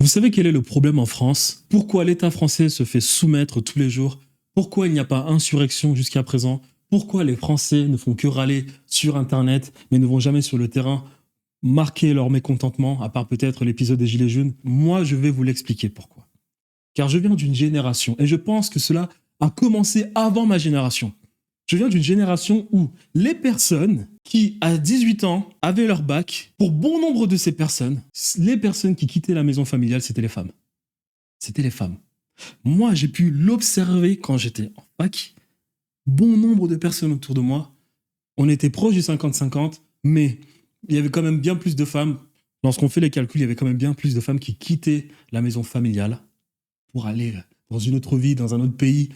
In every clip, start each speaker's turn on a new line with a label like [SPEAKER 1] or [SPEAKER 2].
[SPEAKER 1] Vous savez quel est le problème en France? Pourquoi l'État français se fait soumettre tous les jours? Pourquoi il n'y a pas insurrection jusqu'à présent? Pourquoi les Français ne font que râler sur Internet, mais ne vont jamais sur le terrain marquer leur mécontentement, à part peut-être l'épisode des Gilets jaunes? Moi, je vais vous l'expliquer pourquoi. Car je viens d'une génération, et je pense que cela a commencé avant ma génération. Je viens d'une génération où les personnes qui, à 18 ans, avaient leur bac, pour bon nombre de ces personnes, les personnes qui quittaient la maison familiale, c'était les femmes. C'était les femmes. Moi, j'ai pu l'observer quand j'étais en fac. Bon nombre de personnes autour de moi, on était proche du 50-50, mais il y avait quand même bien plus de femmes. Lorsqu'on fait les calculs, il y avait quand même bien plus de femmes qui quittaient la maison familiale pour aller dans une autre vie, dans un autre pays,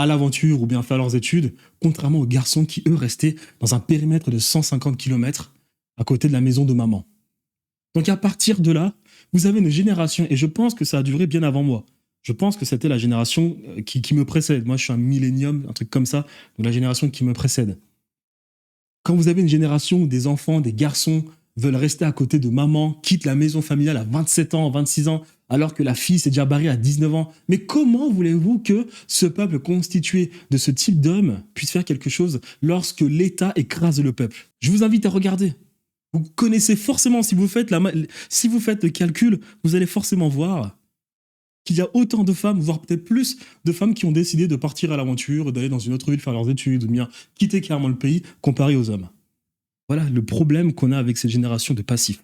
[SPEAKER 1] à l'aventure ou bien faire leurs études, contrairement aux garçons qui, eux, restaient dans un périmètre de 150 km à côté de la maison de maman. Donc à partir de là, vous avez une génération, et je pense que ça a duré bien avant moi. Je pense que c'était la génération qui me précède. Moi, je suis un millénium, un truc comme ça, donc la génération qui me précède. Quand vous avez une génération où des enfants, des garçons veulent rester à côté de maman, quittent la maison familiale à 27 ans, 26 ans, alors que la fille s'est déjà barrée à 19 ans. Mais comment voulez-vous que ce peuple constitué de ce type d'hommes puisse faire quelque chose lorsque l'État écrase le peuple? Je vous invite à regarder. Vous connaissez forcément, si vous faites le calcul, vous allez forcément voir qu'il y a autant de femmes, voire peut-être plus de femmes qui ont décidé de partir à l'aventure, d'aller dans une autre ville faire leurs études, ou bien quitter carrément le pays, comparé aux hommes. Voilà le problème qu'on a avec cette génération de passifs.